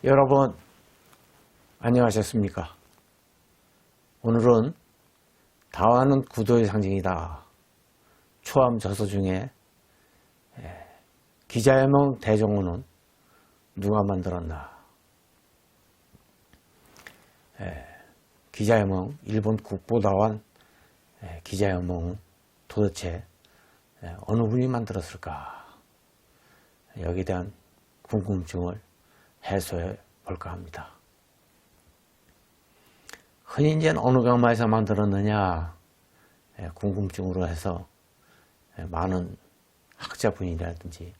여러분 안녕하셨습니까? 오늘은 다화는 구도의 상징이다. 초암 저서 중에 기자회몽 대정호는 누가 만들었나? 기자회몽, 일본 국보다완 기자회몽은 도대체 어느 분이 만들었을까? 여기에 대한 궁금증을 해소해 볼까 합니다. 흔히 이제 어느 강마에서 만들었느냐 궁금증으로 해서 많은 학자분이라든지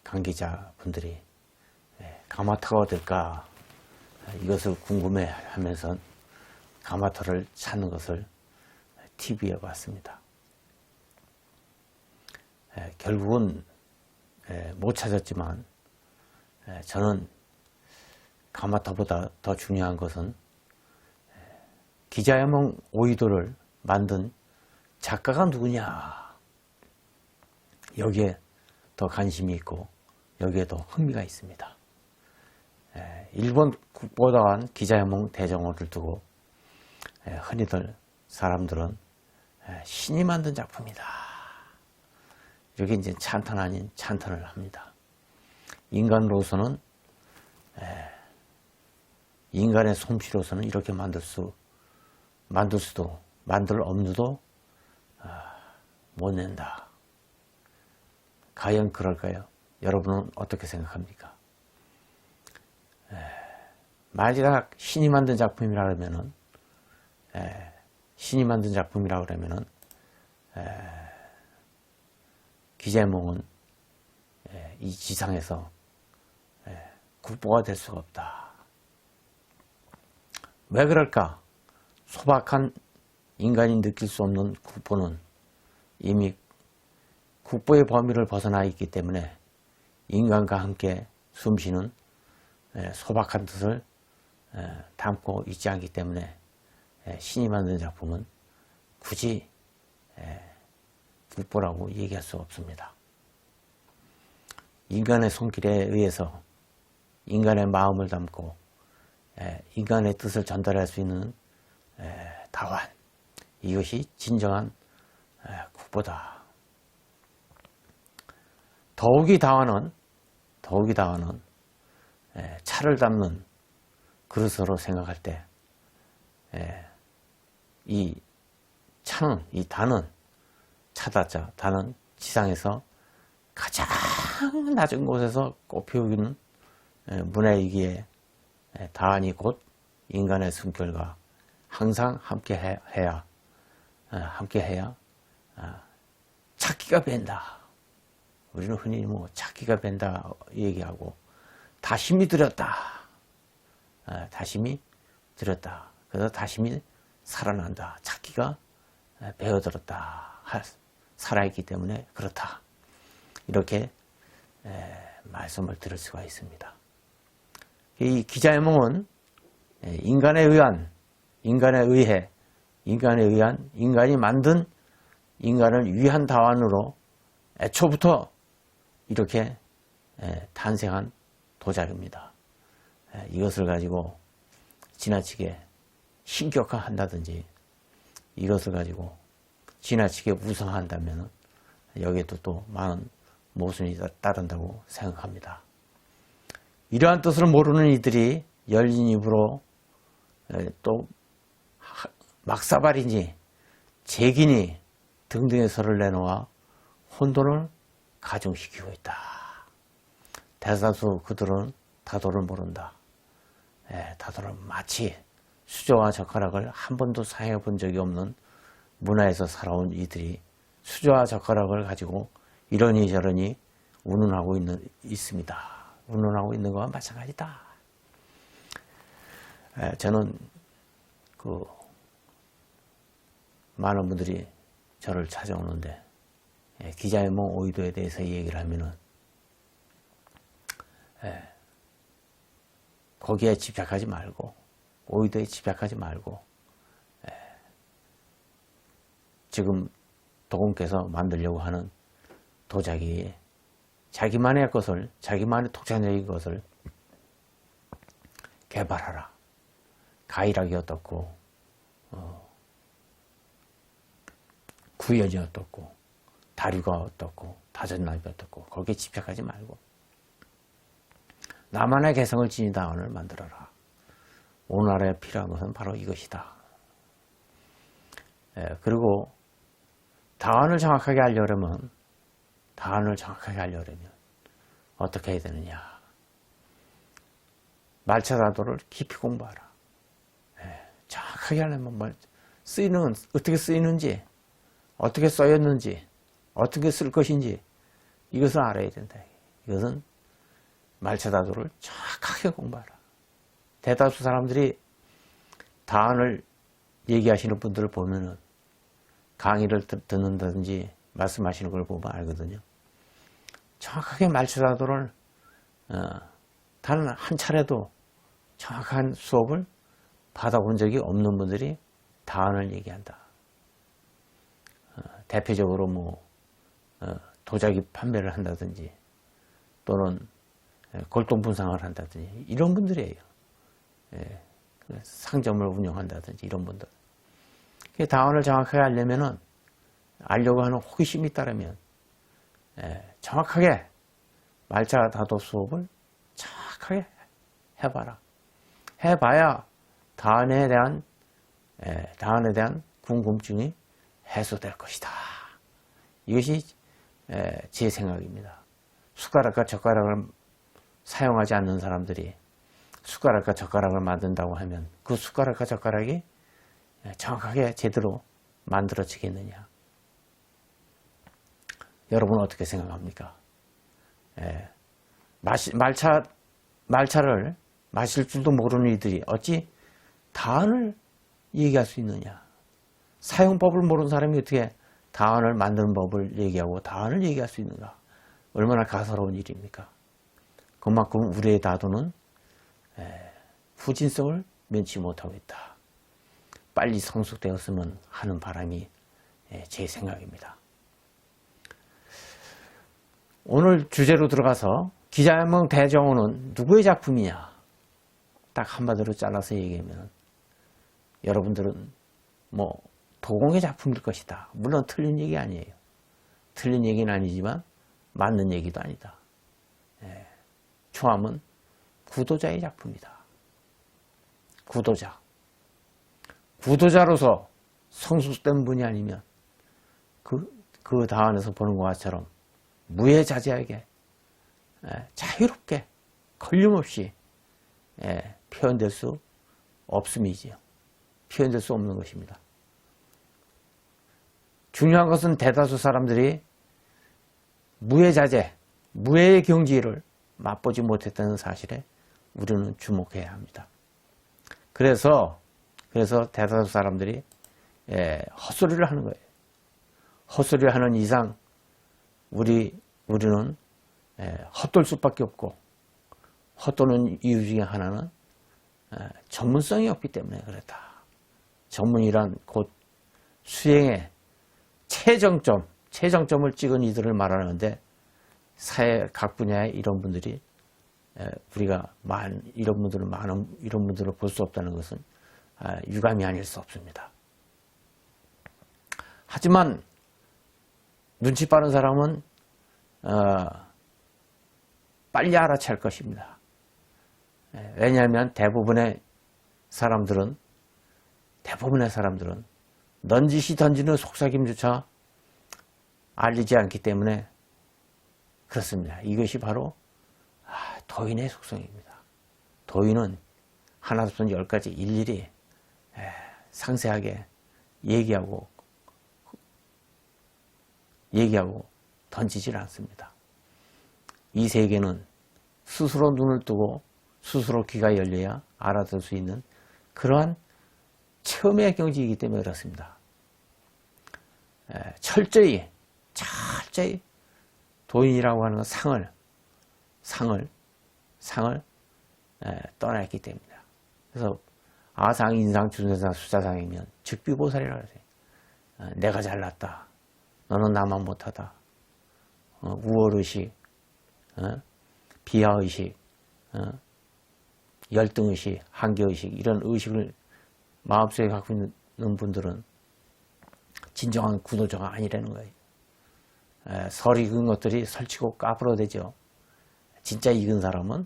강기자분들이 가마터가 어딜까 이것을 궁금해 하면서 가마터를 찾는 것을 TV에 봤습니다. 결국은 못 찾았지만 저는 가마터보다 더 중요한 것은 기자회몽 오이도를 만든 작가가 누구냐 여기에 더 관심이 있고 여기에 더 흥미가 있습니다. 일본 국보다완 기자회몽 대정호를 두고 흔히들 사람들은 신이 만든 작품이다 이렇게 이제 찬탄 아닌 찬탄을 합니다. 인간으로서는 인간의 솜씨로서는 이렇게 만들 수도 만들 엄두도 못 낸다. 과연 그럴까요? 여러분은 어떻게 생각합니까? 만약 신이 만든 작품이라 그러면은 기자회몽은 이 지상에서 국보가 될 수가 없다. 왜 그럴까? 소박한 인간이 느낄 수 없는 국보는 이미 국보의 범위를 벗어나 있기 때문에 인간과 함께 숨쉬는 소박한 뜻을 담고 있지 않기 때문에 신이 만든 작품은 굳이 국보라고 얘기할 수 없습니다. 인간의 손길에 의해서 인간의 마음을 담고 인간의 뜻을 전달할 수 있는 다완 이것이 진정한 국보다. 더욱이 다완은 차를 담는 그릇으로 생각할 때 이 차는 이 단은 차다자 단은 지상에서 가장 낮은 곳에서 꽃피우기는 문화이기에 다완이 곧 인간의 숨결과 항상 함께해야 찾기가 벤다. 우리는 흔히 찾기가 벤다 얘기하고 다심이 들었다. 다심이 들었다. 그래서 다심이 살아난다. 찾기가 배어들었다. 살아있기 때문에 그렇다. 이렇게 말씀을 들을 수가 있습니다. 이 기자회몽은 인간에 의한 인간이 만든 인간을 위한 다완으로 애초부터 이렇게 탄생한 도자기입니다. 이것을 가지고 지나치게 신격화한다든지 이것을 가지고 지나치게 우상한다면 여기에도 또 많은 모순이 따른다고 생각합니다. 이러한 뜻을 모르는 이들이 열린 입으로 또 막사발이니 재기니 등등의 설을 내놓아 혼돈을 가중시키고 있다. 대다수 그들은 다도를 모른다. 다도를 마치 수저와 젓가락을 한 번도 사용해 본 적이 없는 문화에서 살아온 이들이 수저와 젓가락을 가지고 이러니 저러니 운운하고 있습니다. 운운하고 있는 것과 마찬가지다. 저는 많은 분들이 저를 찾아오는데 기자회몽 오이도에 대해서 얘기를 하면은 거기에 집착하지 말고 오이도에 집착하지 말고 지금 도공께서 만들려고 하는 도자기에 자기만의 것을 자기만의 독창적인 것을 개발하라. 가이락이 어떻고 구연이 어떻고 다류가 어떻고 다전나비 어떻고 거기에 집착하지 말고 나만의 개성을 지닌 다원을 만들어라. 오늘날에 필요한 것은 바로 이것이다. 그리고 다원을 정확하게 하려면 어떻게 해야 되느냐. 말차다도를 깊이 공부하라. 정확하게 하려면 어떻게 쓰이는지, 어떻게 써였는지, 어떻게 쓸 것인지 이것을 알아야 된다. 이것은 말차다도를 정확하게 공부하라. 대다수 사람들이 다원을 얘기하시는 분들을 보면은 강의를 듣는다든지 말씀하시는 걸 보면 알거든요. 정확하게 말차다도를 단 한 차례도 정확한 수업을 받아본 적이 없는 분들이 다원을 얘기한다. 대표적으로 도자기 판매를 한다든지 또는 골동 분상을 한다든지 이런 분들이에요. 상점을 운영한다든지 이런 분들. 다원을 정확하게 알려고 하는 호기심이 있다면 정확하게 말차다도 수업을 정확하게 해봐라. 해봐야 다원에 대한 궁금증이 해소될 것이다. 이것이 제 생각입니다. 숟가락과 젓가락을 사용하지 않는 사람들이 숟가락과 젓가락을 만든다고 하면 그 숟가락과 젓가락이 정확하게 제대로 만들어지겠느냐. 여러분 어떻게 생각합니까? 말차를 마실 줄도 모르는 이들이 어찌 다원을 얘기할 수 있느냐. 사용법을 모르는 사람이 어떻게 다원을 만드는 법을 얘기하고 다원을 얘기할 수 있는가. 얼마나 가소로운 일입니까? 그만큼 우리의 다도는 후진성을 면치 못하고 있다. 빨리 성숙되었으면 하는 바람이 제 생각입니다. 오늘 주제로 들어가서 기자연명 대정호는 누구의 작품이냐? 딱 한마디로 잘라서 얘기하면 여러분들은 도공의 작품일 것이다. 물론 틀린 얘기 아니에요. 틀린 얘기는 아니지만 맞는 얘기도 아니다. 초암은 구도자의 작품이다. 구도자로서 성숙된 분이 아니면 그 다원에서 보는 것처럼 무해자재하게 자유롭게 걸림없이 표현될 수 없음이지요. 표현될 수 없는 것입니다. 중요한 것은 대다수 사람들이 무해자재, 무해의 경지를 맛보지 못했다는 사실에 우리는 주목해야 합니다. 그래서 대다수 사람들이 헛소리를 하는 거예요. 헛소리를 하는 이상 우리는 헛돌 수밖에 없고, 헛도는 이유 중에 하나는 전문성이 없기 때문에 그렇다. 전문이란 곧 수행의 최정점을 찍은 이들을 말하는데, 사회 각 분야에 이런 분들이 우리가 이런 분들을 볼 수 없다는 것은 유감이 아닐 수 없습니다. 하지만 눈치 빠른 사람은 빨리 알아챌 것입니다. 왜냐하면 대부분의 사람들은 넌지시 던지는 속삭임조차 알리지 않기 때문에 그렇습니다. 이것이 바로 도인의 속성입니다. 도인은 하나부터 10까지 일일이 상세하게 얘기하고 던지질 않습니다. 이 세계는 스스로 눈을 뜨고 스스로 귀가 열려야 알아들 수 있는 그러한 체험의 경지이기 때문에 그렇습니다. 철저히 도인이라고 하는 상을 떠나있기 때문이다. 그래서 아상, 인상, 준세상, 수자상이면 즉비보살이라고 하세요. 내가 잘났다. 너는 나만 못하다. 우월의식, 비하의식, 열등의식, 한계의식 이런 의식을 마음속에 갖고 있는 분들은 진정한 구도자가 아니라는 거예요. 설 익은 것들이 설치고 까불어대죠. 진짜 익은 사람은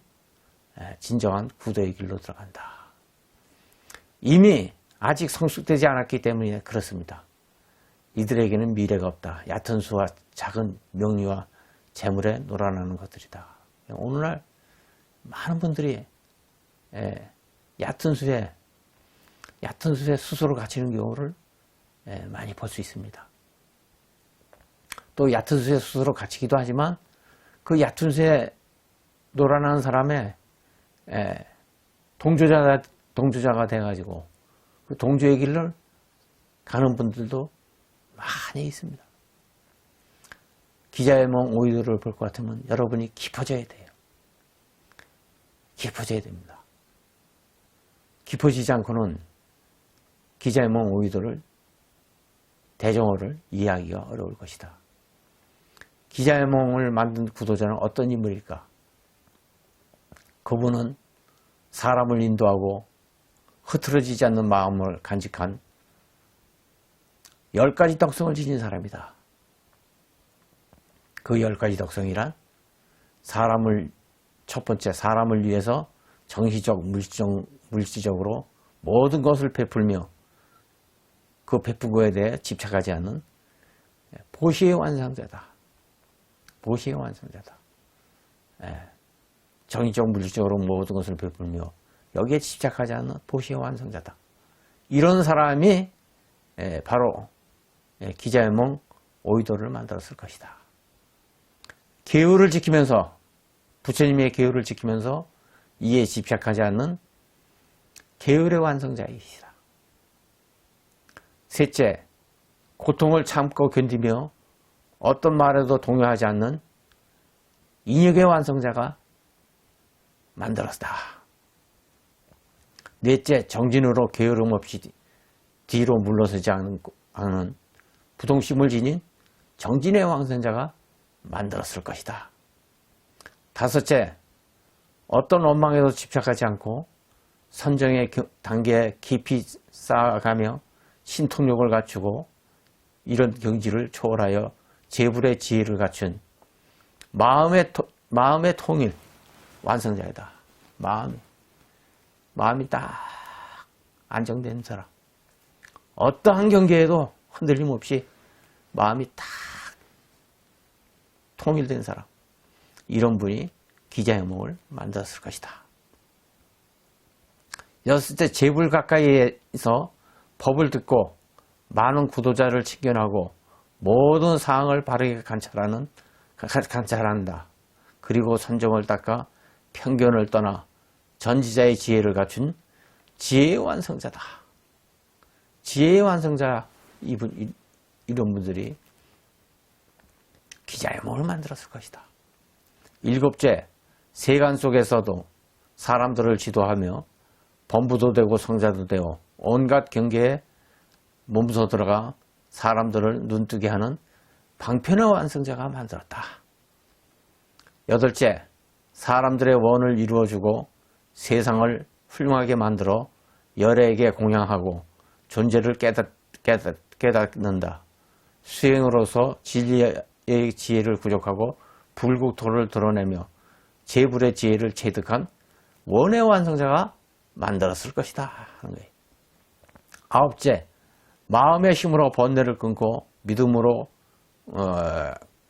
진정한 구도의 길로 들어간다. 이미 아직 성숙되지 않았기 때문에 그렇습니다. 이들에게는 미래가 없다. 얕은 수와 작은 명리와 재물에 놀아나는 것들이다. 오늘날 많은 분들이 얕은 수에 수소를 갖추는 경우를 많이 볼 수 있습니다. 또 얕은 수에 수소를 갖추기도 하지만 그 얕은 수에 놀아나는 사람의 동조자가 돼가지고 그 동조의 길을 가는 분들도 많이 있습니다. 기자의 몽 오이도를 볼 것 같으면 여러분이 깊어져야 돼요. 깊어져야 됩니다. 깊어지지 않고는 기자의 몽 오이도를 대정어를 이해하기가 어려울 것이다. 기자의 몽을 만든 구도자는 어떤 인물일까? 그분은 사람을 인도하고 흐트러지지 않는 마음을 간직한 10가지 덕성을 지닌 사람이다. 그 10가지 덕성이란 첫 번째, 사람을 위해서 정시적, 물질적으로 모든 것을 베풀며 그 베푼 것에 대해 집착하지 않는 보시의 완성자다. 보시의 완성자다. 정의적, 물질적으로 모든 것을 베풀며 여기에 집착하지 않는 보시의 완성자다. 이런 사람이 바로 기자의 몽 오이도를 만들었을 것이다. 계율을 지키면서 부처님의 계율을 지키면서 이에 집착하지 않는 계율의 완성자이시다. 셋째, 고통을 참고 견디며 어떤 말에도 동요하지 않는 인육의 완성자가 만들었다. 넷째, 정진으로 게으름 없이 뒤로 물러서지 않은 부동심을 지닌 정진의 완성자가 만들었을 것이다. 다섯째, 어떤 원망에도 집착하지 않고 선정의 단계에 깊이 쌓아가며 신통력을 갖추고 이런 경지를 초월하여 재불의 지혜를 갖춘 마음의 통일 완성자이다. 마음이 딱 안정된 사람. 어떠한 경계에도 흔들림 없이 마음이 딱 통일된 사람. 이런 분이 기자의 몽을 만들었을 것이다. 여섯째, 재불 가까이에서 법을 듣고 많은 구도자를 친견하고 모든 사항을 바르게 관찰한다. 그리고 선정을 닦아 편견을 떠나 전지자의 지혜를 갖춘 지혜의 완성자다. 지혜의 완성자 이런 분들이 기자의 몽을 만들었을 것이다. 일곱째, 세간 속에서도 사람들을 지도하며 범부도 되고 성자도 되어 온갖 경계에 몸소 들어가 사람들을 눈뜨게 하는 방편의 완성자가 만들었다. 여덟째, 사람들의 원을 이루어주고 세상을 훌륭하게 만들어 열애에게 공양하고 존재를 깨닫는다. 수행으로서 진리의 지혜를 부족하고 불국토를 드러내며 재불의 지혜를 체득한 원의 완성자가 만들었을 것이다 하는 거예요. 아홉째, 마음의 힘으로 번뇌를 끊고 믿음으로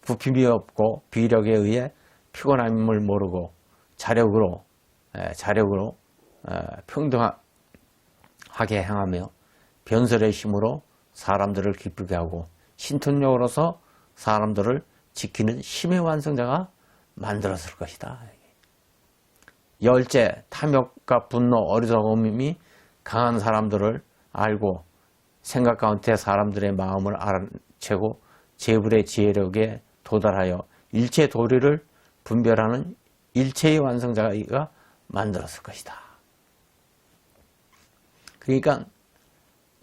부품이 없고 비력에 의해 피곤함을 모르고 자력으로 평등하게 행하며 변설의 힘으로 사람들을 기쁘게 하고 신통력으로서 사람들을 지키는 힘의 완성자가 만들었을 것이다. 열째, 탐욕과 분노, 어리석음이 강한 사람들을 알고 생각 가운데 사람들의 마음을 알아채고 재불의 지혜력에 도달하여 일체 도리를 분별하는 일체의 완성자가 만들었을 것이다. 그러니까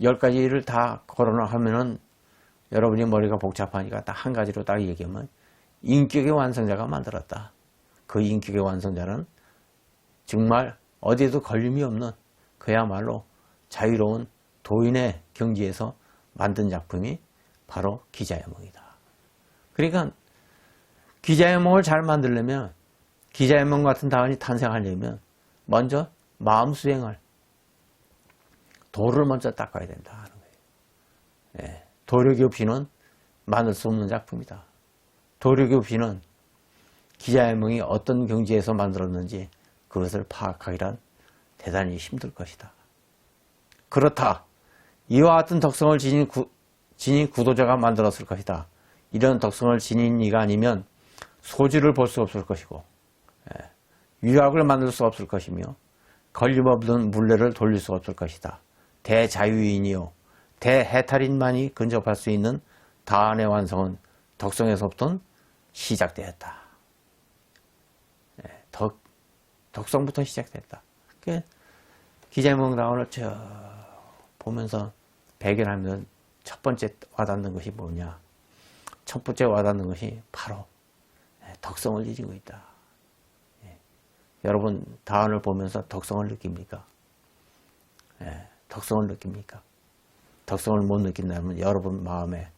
10가지를 다 거론하면은 여러분이 머리가 복잡하니까 딱 한 가지로 딱 얘기하면 인격의 완성자가 만들었다. 그 인격의 완성자는 정말 어디에도 걸림이 없는 그야말로 자유로운 도인의 경지에서 만든 작품이 바로 기자의 몽이다. 그러니까 기자의 몽을 잘 만들려면, 기자의 몽 같은 답안이 탄생하려면 먼저 마음 수행을, 도를 먼저 닦아야 된다 하는 거예요. 예, 도력이 없이는 만들 수 없는 작품이다. 도력이 없이는 기자의 몽이 어떤 경지에서 만들었는지 그것을 파악하기란 대단히 힘들 것이다. 그렇다. 이와 같은 덕성을 지닌 구도자가 만들었을 것이다. 이런 덕성을 지닌 이가 아니면 소지를 볼 수 없을 것이고, 유학을 만들 수 없을 것이며, 걸림없는 물레를 돌릴 수 없을 것이다. 대자유인이요 대해탈인만이 근접할 수 있는 다안의 완성은 덕성에서부터 시작되었다. 덕성부터 시작됐다. 기자의 몽 답안을 보면서 배경하면 첫 번째 와닿는 것이 뭐냐? 첫 번째 와닿는 것이 바로 덕성을 지니고 있다. 여러분 답안을 보면서 덕성을 느낍니까? 덕성을 느낍니까? 덕성을 못 느낀다면 여러분 마음에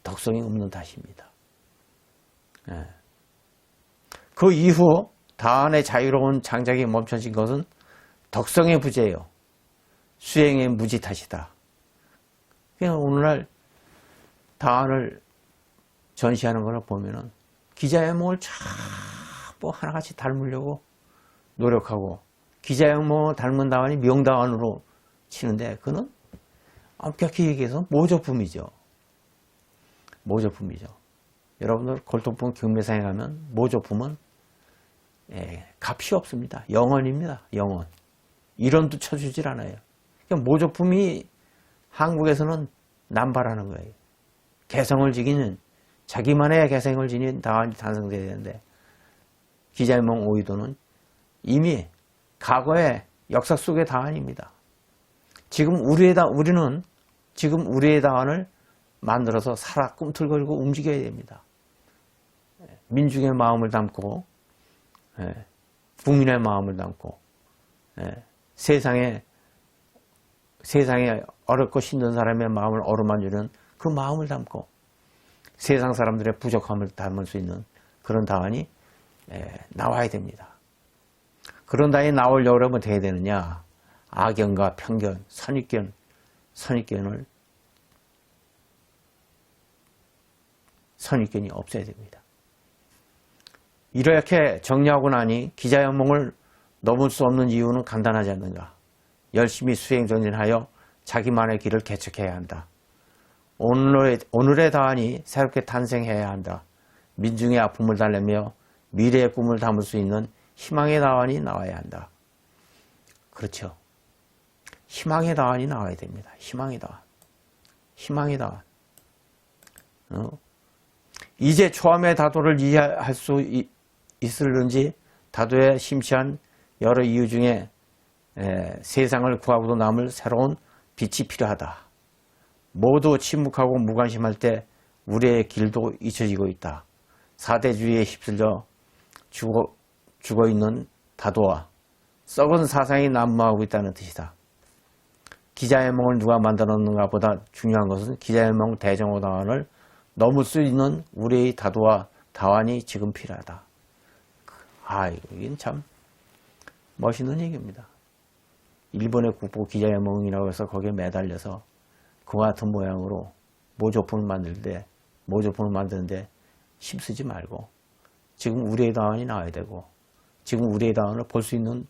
덕성이 없는 탓입니다. 그 이후 답안의 자유로운 장작이 멈춰진 것은 덕성의 부재요. 수행의 무지 탓이다. 그냥 오늘날 답안을 전시하는 걸 보면은 기자의 몽을 뭐 하나같이 닮으려고 노력하고, 기자의 몽을 닮은 답안이 명답안으로 치는데 그는 엄격히 얘기해서 모조품이죠. 모조품이죠. 여러분들 골동품 경매상에 가면 모조품은 값이 없습니다. 영원입니다. 영원. 1원도 쳐주질 않아요. 그러니까 모조품이 한국에서는 남발하는 거예요. 개성을 지기는, 자기만의 개성을 지닌 답안이 탄생돼야 되는데, 기자의 몽 오이도는 이미 과거의 역사 속의 답안입니다. 우리는 지금 우리의 답안을 만들어서 살아 꿈틀거리고 움직여야 됩니다. 민중의 마음을 담고, 국민의 마음을 담고, 세상에 어렵고 힘든 사람의 마음을 어루만지는 그 마음을 담고, 세상 사람들의 부족함을 담을 수 있는 그런 답안이 나와야 됩니다. 그런 답안이 나오려고 하면 어떻게 해야 되느냐? 악견과 편견, 선입견이 없어야 됩니다. 이렇게 정리하고 나니 기자의 몽을 넘을 수 없는 이유는 간단하지 않는가? 열심히 수행 정진하여 자기만의 길을 개척해야 한다. 오늘의 답안이 새롭게 탄생해야 한다. 민중의 아픔을 달래며 미래의 꿈을 담을 수 있는 희망의 답안이 나와야 한다. 그렇죠. 희망의 답안이 나와야 됩니다. 희망의 답안. 희망의 답안. 이제 초암의 다도를 이해할 수 있을는지 다도에 심취한 여러 이유 중에 세상을 구하고도 남을 새로운 빛이 필요하다. 모두 침묵하고 무관심할 때 우리의 길도 잊혀지고 있다. 사대주의에 휩쓸려 죽어있는 다도와 썩은 사상이 난무하고 있다는 뜻이다. 기자의 몽을 누가 만들었는가 보다 중요한 것은 기자의 몽 대정호 답안을 넘을 수 있는 우리의 다도와 답안이 지금 필요하다. 이건 참 멋있는 얘기입니다. 일본의 국보 기자의 몽이라고 해서 거기에 매달려서 그와 같은 모양으로 모조품을 만드는데 힘쓰지 말고 지금 우리의 답안이 나와야 되고, 지금 우리의 답안을 볼 수 있는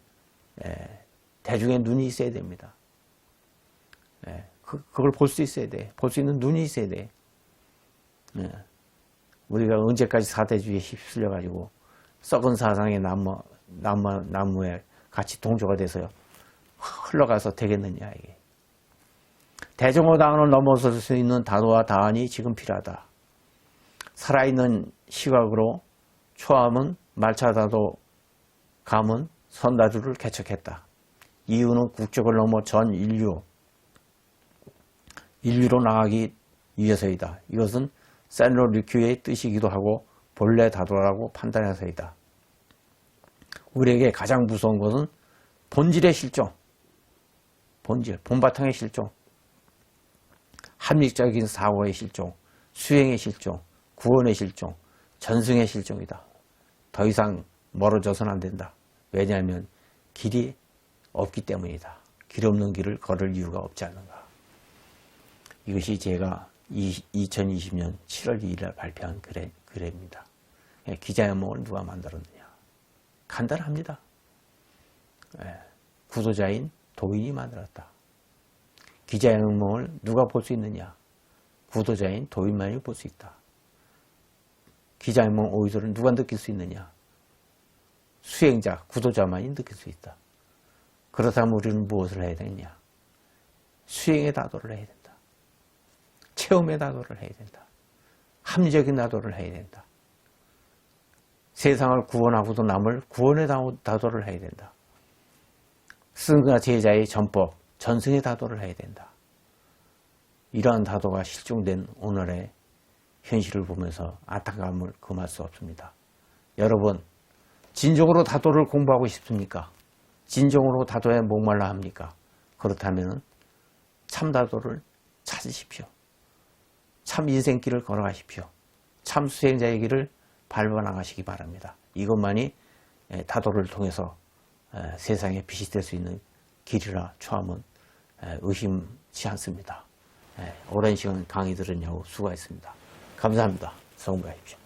대중의 눈이 있어야 됩니다. 그걸 볼 수 있어야 돼. 볼 수 있는 눈이 있어야 돼. 우리가 언제까지 사대주의에 휩쓸려가지고 썩은 사상의 나무에 같이 동조가 돼서 흘러가서 되겠느냐, 이게. 대정호 답안을 넘어설 수 있는 다도와 답안이 지금 필요하다. 살아있는 시각으로 초암은 말차다도 감은 선다주를 개척했다. 이유는 국적을 넘어 전 인류로 나가기 위해서이다. 이것은 샌로 류큐의 뜻이기도 하고 본래 다도라고 판단해서이다. 우리에게 가장 무서운 것은 본질의 실종, 본바탕의 실종, 합리적인 사고의 실종, 수행의 실종, 구원의 실종, 전승의 실종이다. 더 이상 멀어져서는 안 된다. 왜냐하면 길이 없기 때문이다. 길 없는 길을 걸을 이유가 없지 않는가. 이것이 제가 2020년 7월 2일 발표한 글입니다. 기자연몽을 누가 만들었느냐. 간단합니다. 구도자인 도인이 만들었다. 기자연몽을 누가 볼 수 있느냐. 구도자인 도인만이 볼 수 있다. 기자연몽 오이도를 누가 느낄 수 있느냐. 수행자, 구도자만이 느낄 수 있다. 그렇다면 우리는 무엇을 해야 되느냐. 수행의 다도를 해야 된다. 체험의 다도를 해야 된다. 합리적인 다도를 해야 된다. 세상을 구원하고도 남을 구원의 다도를 해야 된다. 스승과 제자의 전법, 전승의 다도를 해야 된다. 이러한 다도가 실종된 오늘의 현실을 보면서 안타까움을 금할 수 없습니다. 여러분, 진정으로 다도를 공부하고 싶습니까? 진정으로 다도에 목말라 합니까? 그렇다면 참 다도를 찾으십시오. 참 인생길을 걸어가십시오. 참 수행자의 길을 밟아나가시기 바랍니다. 이것만이 다도를 통해서 세상에 빛이 될 수 있는 길이라 초함은 의심치 않습니다. 오랜 시간 강의 들으냐고 수고했습니다. 감사합니다. 성공하십시오.